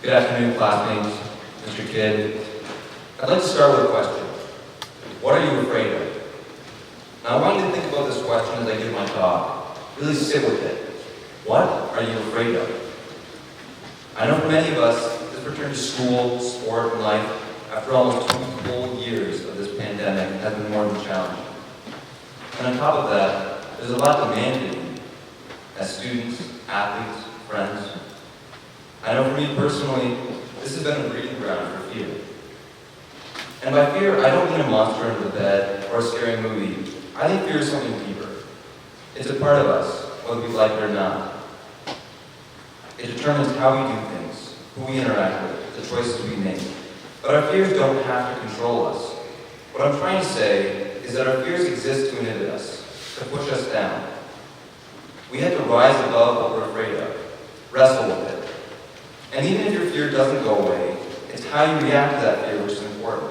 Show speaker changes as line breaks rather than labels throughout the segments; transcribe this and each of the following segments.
Good afternoon, classmates, Mr. Kidd. I'd like to start with a question. What are you afraid of? Now, I want you to think about this question as I give my talk. Really sit with it. What are you afraid of? I know for many of us, this return to school, sport, and life, after almost 2 whole years of this pandemic, has been more than challenging. And on top of that, there's a lot demanded as students, athletes, friends. I know for me personally, this has been a breeding ground for fear. And by fear, I don't mean a monster under the bed or a scary movie. I think fear is something deeper. It's a part of us, whether we like it or not. It determines how we do things, who we interact with, the choices we make. But our fears don't have to control us. What I'm trying to say is that our fears exist to inhibit us, to push us down. We have to rise above what we're afraid of, wrestle with it. And even if your fear doesn't go away, it's how you react to that fear which is important.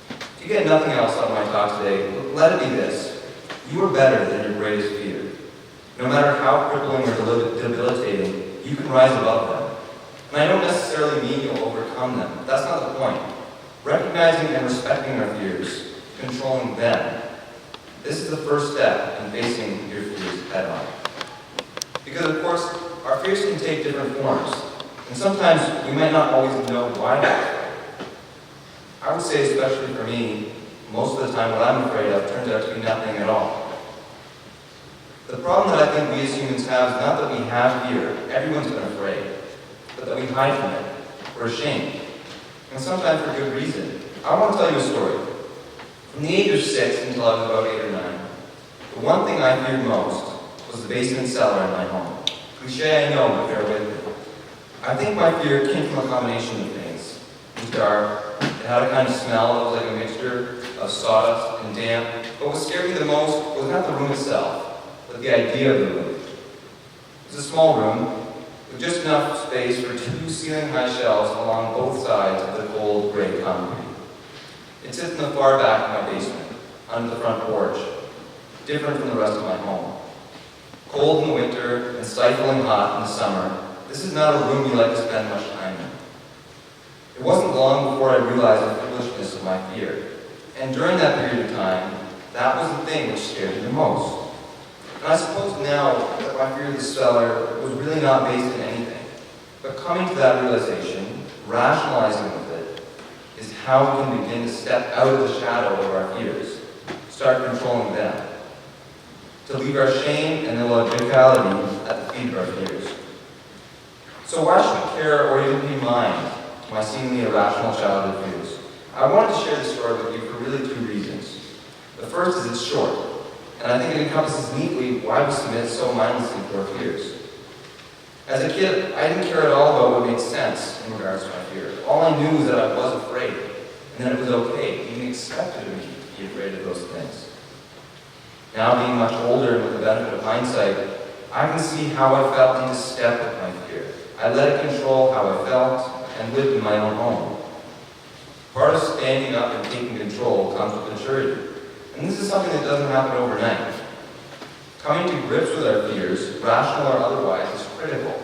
If you get nothing else out of my talk today, let it be this. You are better than your greatest fear. No matter how crippling or debilitating, you can rise above them. And I don't necessarily mean you'll overcome them. That's not the point. Recognizing and respecting our fears, controlling them, this is the first step in facing your fears head on. Because of course, our fears can take different forms. And sometimes we might not always know why we're afraid. I would say, especially for me, most of the time what I'm afraid of turns out to be nothing at all. The problem that I think we as humans have is not that we have fear, everyone's been afraid, but that we hide from it. We're ashamed. And sometimes for good reason. I want to tell you a story. From the age of 6 until I was about 8 or 9, the one thing I feared most was the basement cellar in my home. Cliché, I know, but bear with me. I think my fear came from a combination of things. It was dark, it had a kind of smell that was like a mixture of sawdust and damp, but what scared me the most was not the room itself, but the idea of the room. It was a small room with just enough space for 2 ceiling-high shelves along both sides of the cold, gray concrete. It sits in the far back of my basement, under the front porch, different from the rest of my home. Cold in the winter and stifling hot in the summer, this is not a room you like to spend much time in. It wasn't long before I realized the foolishness of my fear. And during that period of time, that was the thing which scared me the most. And I suppose now that my fear of the cellar was really not based in anything. But coming to that realization, rationalizing with it, is how we can begin to step out of the shadow of our fears, start controlling them, to leave our shame and illogicality at the feet of our fears. So why should we care or even pay mind to my seemingly irrational childhood fears? I wanted to share this story with you for really 2 reasons. The first is it's short, and I think it encompasses neatly why we submit so mindlessly to our fears. As a kid, I didn't care at all about what made sense in regards to my fear. All I knew was that I was afraid, and that it was okay, even expected of me to be afraid of those things. Now, being much older and with the benefit of hindsight, I can see how I felt into step with my fear. I let it control how I felt and lived in my own home. Part of standing up and taking control comes with maturity. And this is something that doesn't happen overnight. Coming to grips with our fears, rational or otherwise, is critical.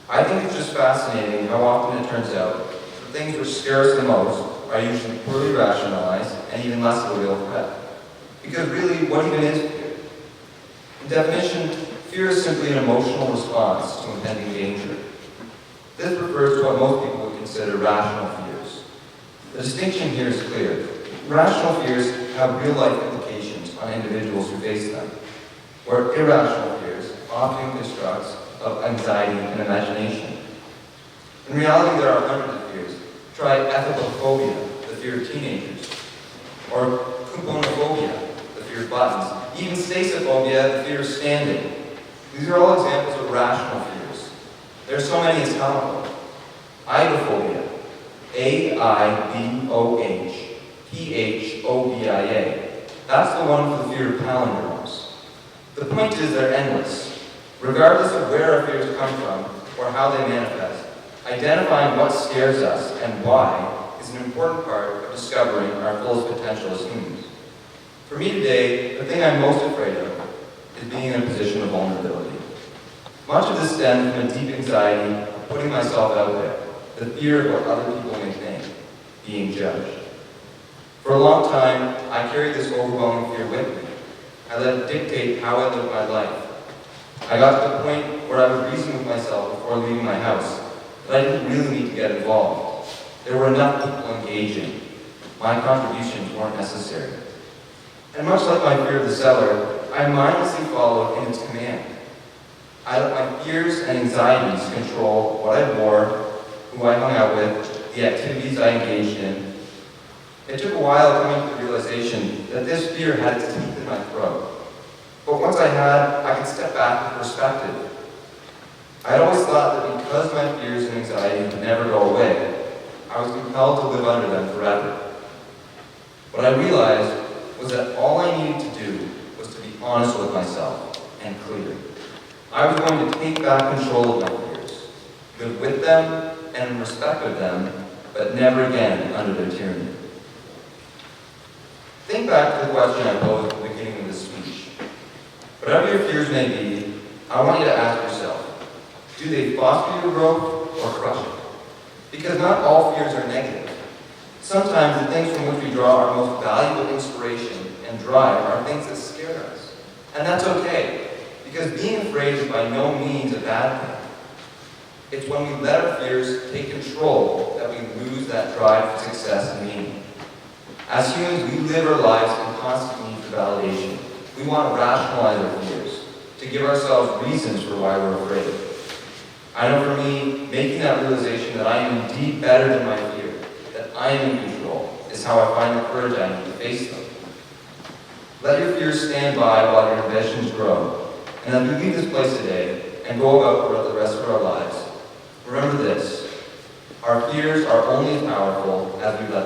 I think it's just fascinating how often it turns out the things which scare us the most are usually poorly rationalized and even less of a real threat. Because really, what even is fear? In definition, fear is simply an emotional response to impending danger. This refers to what most people would consider rational fears. The distinction here is clear. Rational fears have real-life implications on individuals who face them, where irrational fears often constructs of anxiety and imagination. In reality, there are hundreds of fears. Try ethicophobia, the fear of teenagers, or couponophobia, the fear of buttons, even stasophobia, the fear of standing. These are all examples of rational fears. There are so many it's comical. Aidophobia, Aidophobia. That's the one for the fear of palindromes. The point is they're endless. Regardless of where our fears come from or how they manifest, identifying what scares us and why is an important part of discovering our fullest potential as humans. For me today, the thing I'm most afraid of is being in a position of vulnerability. Much of this stems from a deep anxiety putting myself out there, the fear of what other people may think, being judged. For a long time, I carried this overwhelming fear with me. I let it dictate how I lived my life. I got to the point where I would reason with myself before leaving my house that I didn't really need to get involved. There were enough people engaging. My contributions weren't necessary. And much like my fear of the cellar, I mindlessly followed in its command. I let my fears and anxieties control what I wore, who I hung out with, the activities I engaged in. It took a while coming to the realization that this fear had its teeth in my throat. But once I could step back with perspective. I had always thought that because my fears and anxieties would never go away, I was compelled to live under them forever. What I realized was that all I needed to do was to be honest with myself and clear. I was going to take back control of my fears, live with them and in respect of them, but never again under their tyranny. Think back to the question I posed at the beginning of this speech. Whatever your fears may be, I want you to ask yourself, do they foster your growth or crush it? Because not all fears are negative. Sometimes the things from which we draw our most valuable inspiration and drive are things that scare us. And that's okay, because being afraid is by no means a bad thing. It's when we let our fears take control that we lose that drive for success and meaning. As humans, we live our lives in constant need for validation. We want to rationalize our fears, to give ourselves reasons for why we're afraid. I know for me, making that realization that I am indeed better than my fear, that I am in control, is how I find the courage I need to face them. Let your fears stand by while your ambitions grow. And as we leave this place today and go about the rest of our lives, remember this: our fears are only as powerful as we let